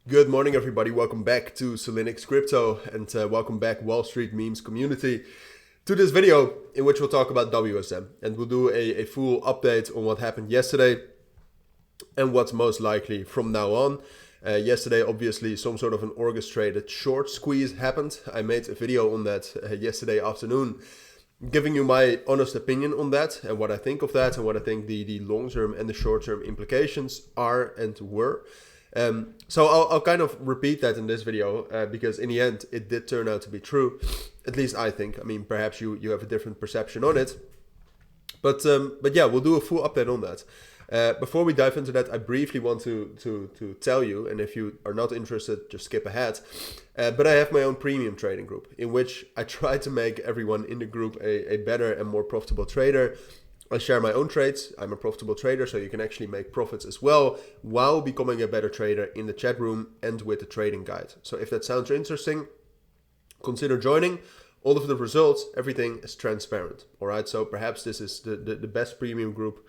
Good morning, everybody. Welcome back to Cilinix Crypto and welcome back Wall Street Memes community to this video in which we'll talk about WSM and we'll do a full update on what happened yesterday and what's most likely from now on. Yesterday, obviously, some sort of an orchestrated short squeeze happened. I made a video on that yesterday afternoon, giving you my honest opinion on that and what I think of that and what I think the long-term and the short-term implications are and were. So I'll kind of repeat that in this video because in the end it did turn out to be true, at least I think. I mean, perhaps you have a different perception on it, but yeah, we'll do a full update on that. Before we dive into that, I briefly want to tell you, and if you are not interested, just skip ahead. But I have my own premium trading group in which I try to make everyone in the group a better and more profitable trader. I share my own trades. I'm a profitable trader, so you can actually make profits as well while becoming a better trader in the chat room and with the trading guide. So if that sounds interesting, consider joining. All of the results, everything is transparent. All right, so perhaps this is the best premium group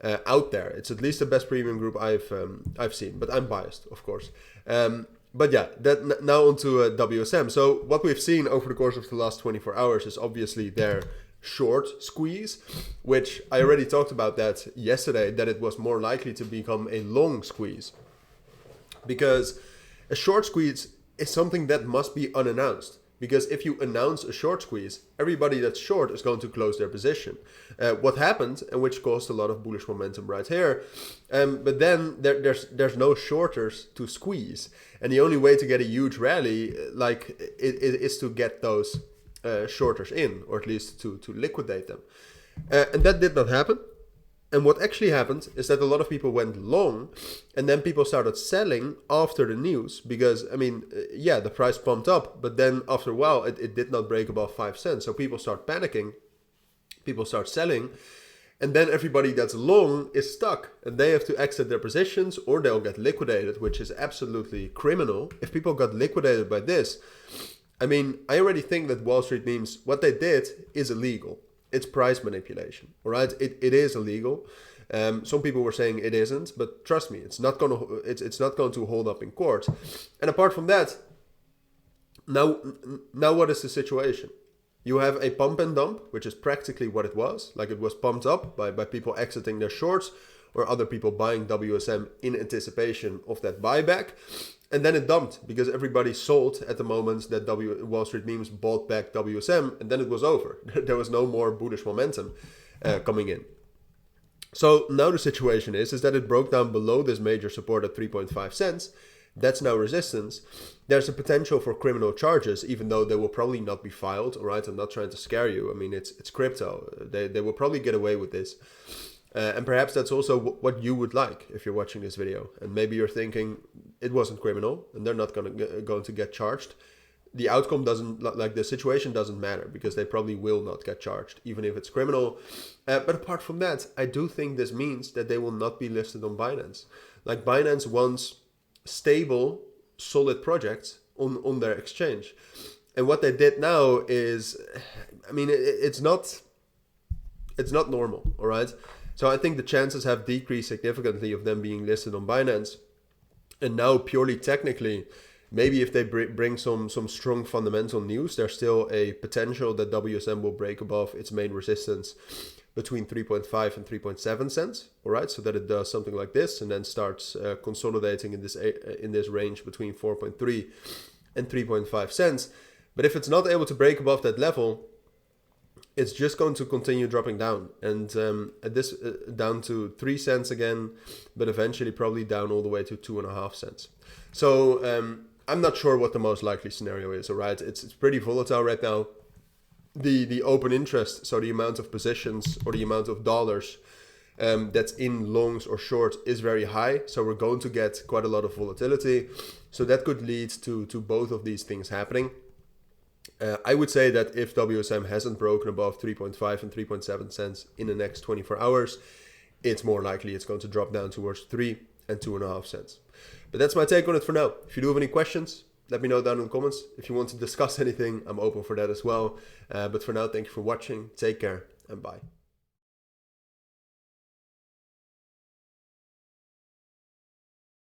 out there. It's at least the best premium group I've seen, but I'm biased, of course. But yeah, now onto WSM. So what we've seen over the course of the last 24 hours is obviously their short squeeze, which I already talked about that yesterday, that it was more likely to become a long squeeze. Because a short squeeze is something that must be unannounced. Because if you announce a short squeeze, everybody that's short is going to close their position. What happened, and which caused a lot of bullish momentum right here, but then there's no shorters to squeeze. And the only way to get a huge rally is to get those shorters in, or at least to liquidate them. And that did not happen. And what actually happened is that a lot of people went long and then people started selling after the news because, I mean, yeah, the price pumped up, but then after a while it did not break above 5 cents. So people start panicking, people start selling, and then everybody that's long is stuck and they have to exit their positions or they'll get liquidated, which is absolutely criminal. If people got liquidated by this, I mean, I already think that Wall Street Memes, what they did is illegal. It's price manipulation, all right? It is illegal. Some people were saying it isn't, but trust me, it's not going to hold up in court. And apart from that, now what is the situation? You have a pump and dump, which is practically what it was. Like, it was pumped up by people exiting their shorts or other people buying WSM in anticipation of that buyback. And then it dumped because everybody sold at the moment that Wall Street Memes bought back WSM, and then it was over. There was no more bullish momentum coming in. So now the situation is that it broke down below this major support at 3.5 cents. That's now resistance. There's a potential for criminal charges, even though they will probably not be filed. All right, I'm not trying to scare you. I mean, it's crypto. They will probably get away with this. And perhaps that's also what you would like if you're watching this video. And maybe you're thinking it wasn't criminal and they're not going to get charged. The outcome doesn't, like the situation doesn't matter because they probably will not get charged, even if it's criminal. But apart from that, I do think this means that they will not be listed on Binance. Like, Binance wants stable, solid projects on their exchange. And what they did now is, I mean, it's not normal, all right? So I think the chances have decreased significantly of them being listed on Binance. And now, purely technically, maybe if they bring some strong fundamental news, there's still a potential that WSM will break above its main resistance between 3.5 and 3.7 cents. All right, so that it does something like this and then starts consolidating in this range between 4.3 and 3.5 cents. But if it's not able to break above that level, it's just going to continue dropping down, and at this down to 3 cents again, but eventually probably down all the way to 2.5 cents. So I'm not sure what the most likely scenario is. All right, it's pretty volatile right now. The open interest, so the amount of positions or the amount of dollars that's in longs or shorts is very high. So we're going to get quite a lot of volatility. So that could lead to both of these things happening. I would say that if WSM hasn't broken above 3.5 and 3.7 cents in the next 24 hours, it's more likely it's going to drop down towards 3 and 2.5 cents. But that's my take on it for now. If you do have any questions, let me know down in the comments. If you want to discuss anything, I'm open for that as well. But for now, thank you for watching. Take care and bye.